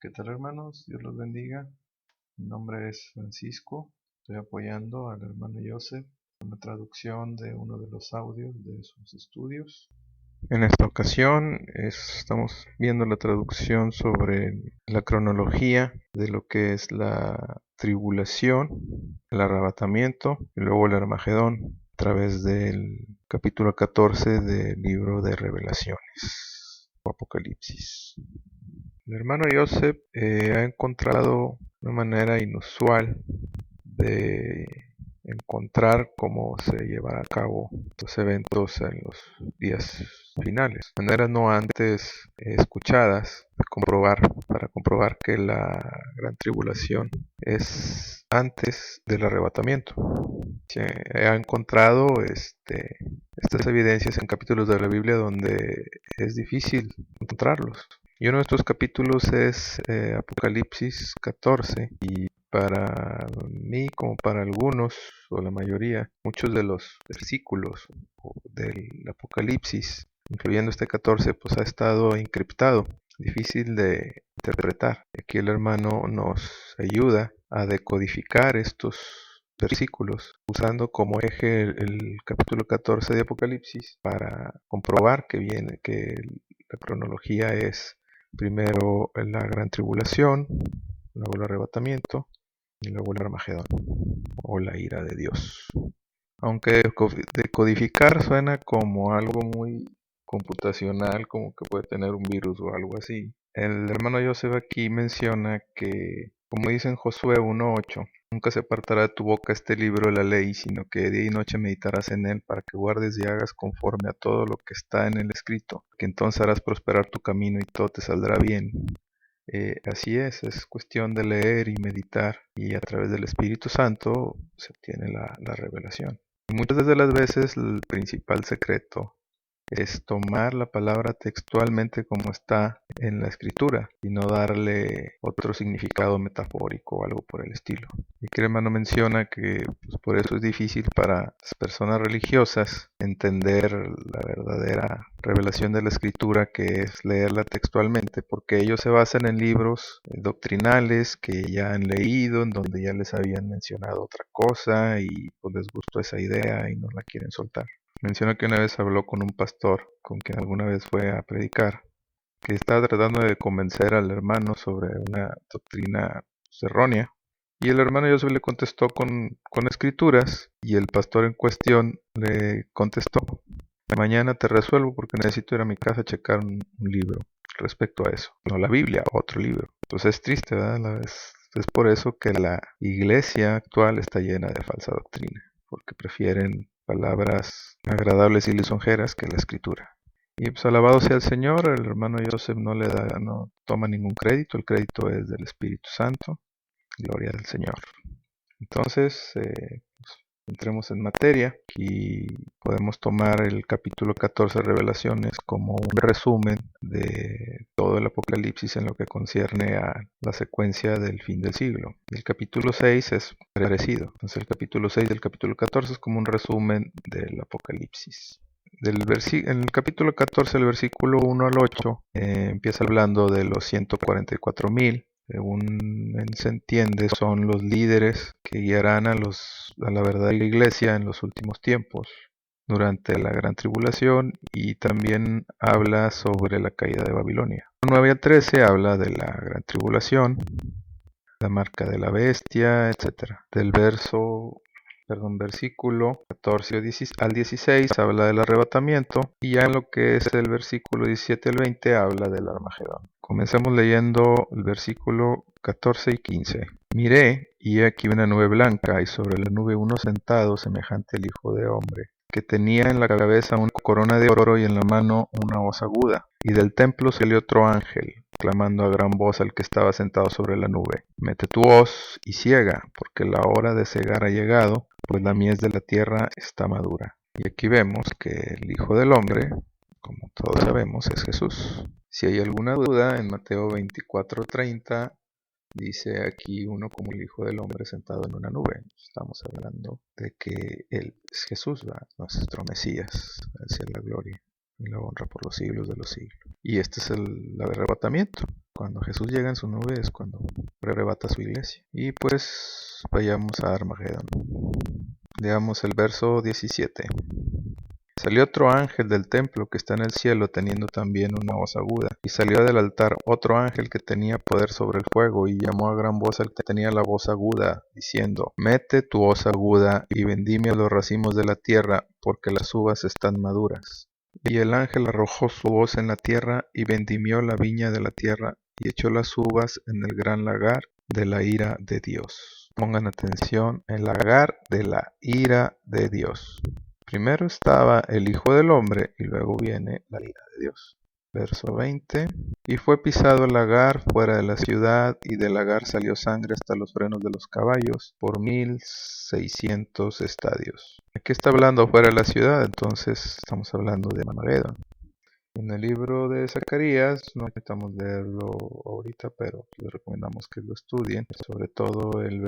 ¿Qué tal, hermanos? Dios los bendiga. Mi nombre es Francisco. Estoy apoyando al hermano Joseph con la traducción de uno de los audios de sus estudios. En esta ocasión estamos viendo la traducción sobre la cronología de lo que es la tribulación, el arrebatamiento y luego el Armagedón a través del capítulo 14 del libro de Revelaciones o Apocalipsis. El hermano Joseph ha encontrado una manera inusual de encontrar cómo se llevará a cabo estos eventos en los días finales. Maneras no antes escuchadas para comprobar que la gran tribulación es antes del arrebatamiento. Se ha encontrado estas evidencias en capítulos de la Biblia donde es difícil encontrarlos. Y uno de estos capítulos es Apocalipsis 14, y para mí, como para algunos, o la mayoría, muchos de los versículos del Apocalipsis, incluyendo este 14, pues ha estado encriptado, difícil de interpretar. Aquí el hermano nos ayuda a decodificar estos versículos usando como eje el capítulo 14 de Apocalipsis para comprobar que la cronología es primero la gran tribulación, luego el arrebatamiento y luego el Armagedón o la ira de Dios. Aunque decodificar suena como algo muy computacional, como que puede tener un virus o algo así. El hermano Joseph aquí menciona que, como dice en Josué 1:8, nunca se apartará de tu boca este libro de la ley, sino que día y noche meditarás en él para que guardes y hagas conforme a todo lo que está en el escrito, que entonces harás prosperar tu camino y todo te saldrá bien. Así es cuestión de leer y meditar, y a través del Espíritu Santo se obtiene la revelación. Y muchas de las veces el principal secreto es tomar la palabra textualmente como está en la escritura y no darle otro significado metafórico o algo por el estilo. Y aquí el hermano menciona que pues, por eso es difícil para las personas religiosas entender la verdadera revelación de la escritura, que es leerla textualmente, porque ellos se basan en libros doctrinales que ya han leído, en donde ya les habían mencionado otra cosa y pues les gustó esa idea y no la quieren soltar. Menciona que una vez habló con un pastor con quien alguna vez fue a predicar, que estaba tratando de convencer al hermano sobre una doctrina errónea. Y el hermano Joseph le contestó con escrituras, y el pastor en cuestión le contestó: mañana te resuelvo porque necesito ir a mi casa a checar un libro respecto a eso. No la Biblia, otro libro. Entonces es triste, ¿verdad? Es por eso que la iglesia actual está llena de falsa doctrina, porque prefieren palabras agradables y lisonjeras que la escritura. Y pues alabado sea el Señor, el hermano Joseph no toma ningún crédito, el crédito es del Espíritu Santo, gloria del Señor. Entonces, pues, entremos en materia y podemos tomar el capítulo 14 de Revelaciones como un resumen de todo el Apocalipsis en lo que concierne a la secuencia del fin del siglo. El capítulo 6 es parecido, entonces el capítulo 6 del capítulo 14 es como un resumen del Apocalipsis. En el capítulo 14, el versículo 1 al 8, empieza hablando de los 144,000. Según se entiende, son los líderes que guiarán a la verdadera iglesia en los últimos tiempos, durante la gran tribulación, y también habla sobre la caída de Babilonia. 9 al 13 habla de la gran tribulación, la marca de la bestia, etc. Versículo 14 al 16 habla del arrebatamiento, y ya en lo que es el versículo 17 al 20 habla del Armagedón. Comencemos leyendo el versículo 14 y 15. Miré, y he aquí una nube blanca, y sobre la nube uno sentado semejante al Hijo de Hombre, que tenía en la cabeza una corona de oro y en la mano una hoz aguda. Y del templo salió otro ángel, clamando a gran voz al que estaba sentado sobre la nube: mete tu hoz y ciega, porque la hora de cegar ha llegado, pues la mies de la tierra está madura. Y aquí vemos que el Hijo del Hombre, como todos sabemos, es Jesús. Si hay alguna duda, en Mateo 24:30 dice aquí uno como el Hijo del Hombre sentado en una nube. Estamos hablando de que Él es Jesús, ¿verdad? Nuestro Mesías, al ser la gloria. y la honra por los siglos de los siglos. Y este es el arrebatamiento. Cuando Jesús llega en su nube es cuando arrebata su iglesia. Y pues vayamos a Armagedón. Leamos el verso 17. Salió otro ángel del templo que está en el cielo teniendo también una hoz aguda, y salió del altar otro ángel que tenía poder sobre el fuego, y llamó a gran voz al que tenía la voz aguda, diciendo: Mete tu hoz aguda y vendimia los racimos de la tierra, porque las uvas están maduras. Y el ángel arrojó su hoz en la tierra, y vendimió la viña de la tierra, y echó las uvas en el gran lagar de la ira de Dios. Pongan atención, el lagar de la ira de Dios. Primero estaba el Hijo del Hombre y luego viene la ira de Dios. Verso 20. Y fue pisado el lagar fuera de la ciudad, y del lagar salió sangre hasta los frenos de los caballos por 1600 estadios. Aquí está hablando fuera de la ciudad, entonces estamos hablando de Armagedón. En el libro de Zacarías, no necesitamos leerlo ahorita, pero les recomendamos que lo estudien, sobre todo el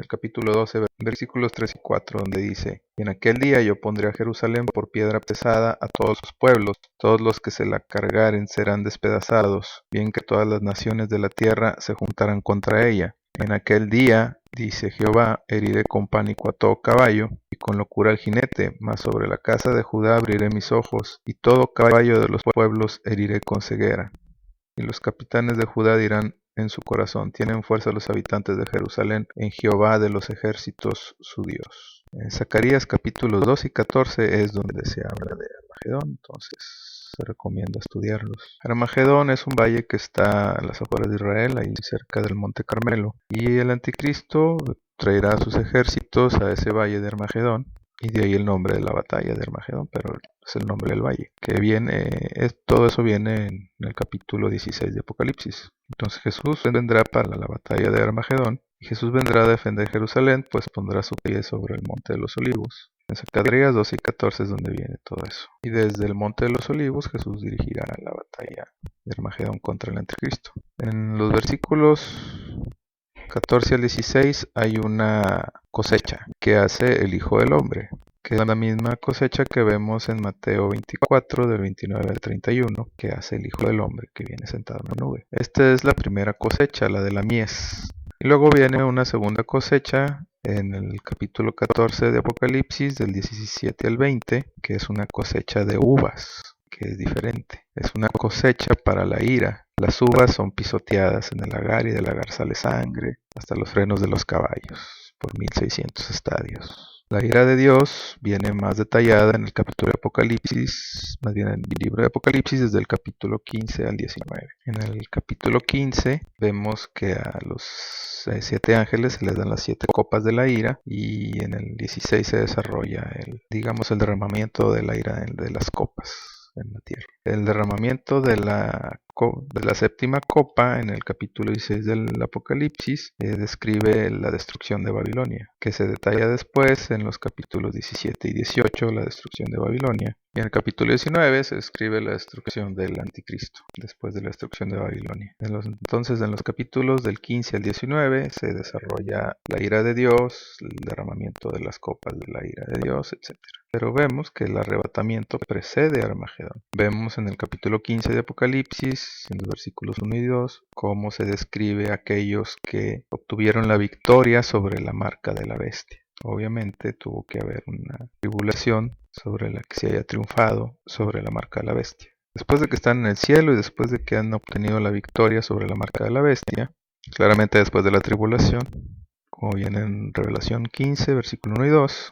capítulo 12, versículos 3 y 4, donde dice: Y en aquel día yo pondré a Jerusalén por piedra pesada a todos los pueblos, todos los que se la cargaren serán despedazados, bien que todas las naciones de la tierra se juntarán contra ella. En aquel día, dice Jehová, heriré con pánico a todo caballo, y con locura al jinete, mas sobre la casa de Judá abriré mis ojos, y todo caballo de los pueblos heriré con ceguera. Y los capitanes de Judá dirán en su corazón: tienen fuerza los habitantes de Jerusalén en Jehová de los ejércitos su Dios. En Zacarías capítulos 2 y 14 es donde se habla de Armagedón, entonces se recomienda estudiarlos. Armagedón es un valle que está a las afueras de Israel, ahí cerca del Monte Carmelo, y el anticristo traerá sus ejércitos a ese valle de Armagedón, y de ahí el nombre de la batalla de Armagedón, pero es el nombre del valle, que viene, todo eso viene en el capítulo 16 de Apocalipsis. Entonces Jesús vendrá para la batalla de Armagedón, y Jesús vendrá a defender Jerusalén, pues pondrá su pie sobre el Monte de los Olivos. En Zacarías 12 y 14 es donde viene todo eso. Y desde el Monte de los Olivos Jesús dirigirá la batalla de Armagedón contra el anticristo. En los versículos 14 al 16 hay una cosecha que hace el Hijo del Hombre, que es la misma cosecha que vemos en Mateo 24 del 29 al 31, que hace el Hijo del Hombre, que viene sentado en la nube. Esta es la primera cosecha, la de la mies. Y luego viene una segunda cosecha en el capítulo 14 de Apocalipsis, del 17 al 20, que es una cosecha de uvas, que es diferente. Es una cosecha para la ira. Las uvas son pisoteadas en el lagar, y del lagar sale sangre hasta los frenos de los caballos por 1600 estadios. La ira de Dios viene más detallada en el capítulo de Apocalipsis, más bien en el libro de Apocalipsis, desde el capítulo 15 al 19. En el capítulo 15 vemos que a los 7 ángeles se les dan las 7 copas de la ira, y en el 16 se desarrolla el derramamiento de la ira de las copas en la tierra. El derramamiento de la séptima copa en el capítulo 16 del Apocalipsis describe la destrucción de Babilonia, que se detalla después en los capítulos 17 y 18, la destrucción de Babilonia. Y en el capítulo 19 se describe la destrucción del anticristo, después de la destrucción de Babilonia. Entonces en los capítulos del 15 al 19 se desarrolla la ira de Dios, el derramamiento de las copas de la ira de Dios, etc. Pero vemos que el arrebatamiento precede a Armagedón. Vemos en el capítulo 15 de Apocalipsis, en los versículos 1 y 2, cómo se describe a aquellos que obtuvieron la victoria sobre la marca de la bestia. Obviamente tuvo que haber una tribulación sobre la que se haya triunfado sobre la marca de la bestia. Después de que están en el cielo y después de que han obtenido la victoria sobre la marca de la bestia, claramente después de la tribulación, como viene en Revelación 15, versículo 1 y 2,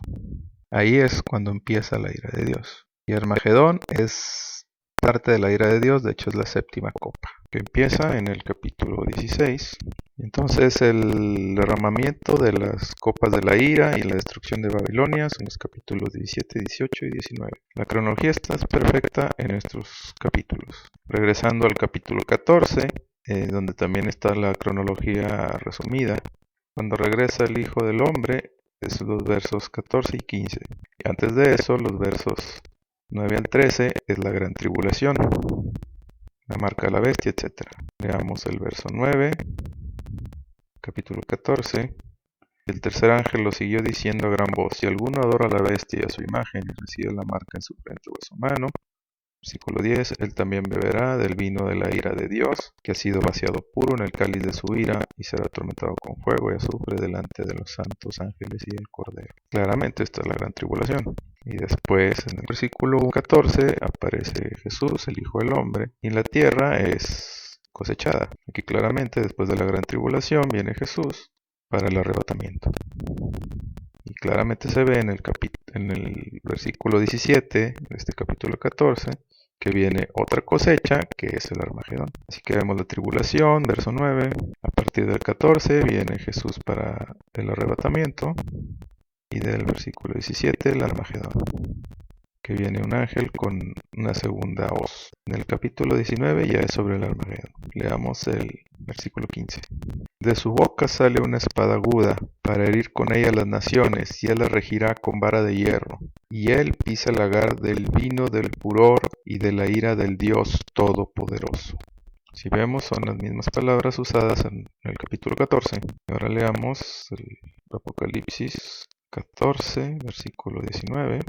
ahí es cuando empieza la ira de Dios. Y Armagedón es parte de la ira de Dios, de hecho es la séptima copa, que empieza en el capítulo 16. Entonces el derramamiento de las copas de la ira y la destrucción de Babilonia son los capítulos 17, 18 y 19. La cronología está perfecta en estos capítulos. Regresando al capítulo 14, donde también está la cronología resumida, cuando regresa el Hijo del Hombre, es los versos 14 y 15. Y antes de eso, los versos 9 al 13 es la gran tribulación, la marca de la bestia, etc. Leamos el verso 9, capítulo 14. El tercer ángel lo siguió diciendo a gran voz: si alguno adora a la bestia y a su imagen y recibe la marca en su frente o en su mano, Versículo 10, él también beberá del vino de la ira de Dios, que ha sido vaciado puro en el cáliz de su ira, y será atormentado con fuego y azufre delante de los santos ángeles y del Cordero. Claramente esta es la gran tribulación. Y después en el versículo 14 aparece Jesús, el Hijo del Hombre, y la tierra es cosechada. Aquí claramente después de la gran tribulación viene Jesús para el arrebatamiento. Y claramente se ve en el versículo 17 de este capítulo 14 que viene otra cosecha que es el Armagedón. Así que vemos la tribulación, verso 9. A partir del 14 viene Jesús para el arrebatamiento. Y del versículo 17 el Armagedón, que viene un ángel con una segunda hoz. En el capítulo 19 ya es sobre el Armagedón. Leamos el versículo 15. De su boca sale una espada aguda para herir con ella las naciones, y él la regirá con vara de hierro. Y él pisa el lagar del vino del furor y de la ira del Dios Todopoderoso. Si vemos, son las mismas palabras usadas en el capítulo 14. Ahora leamos el Apocalipsis 14, versículo 19.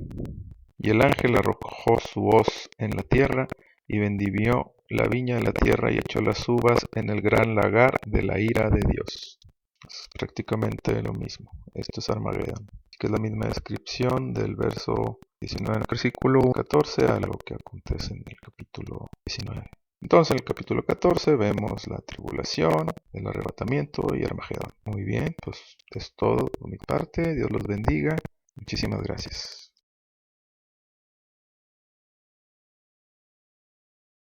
Y el ángel arrojó su hoz en la tierra, y vendimió la viña de la tierra, y echó las uvas en el gran lagar de la ira de Dios. Es prácticamente lo mismo. Esto es Armagedón, que es la misma descripción del verso 19 del versículo 14 a lo que acontece en el capítulo 19. Entonces en el capítulo 14 vemos la tribulación, el arrebatamiento y Armagedón. Muy bien, pues es todo por mi parte. Dios los bendiga. Muchísimas gracias.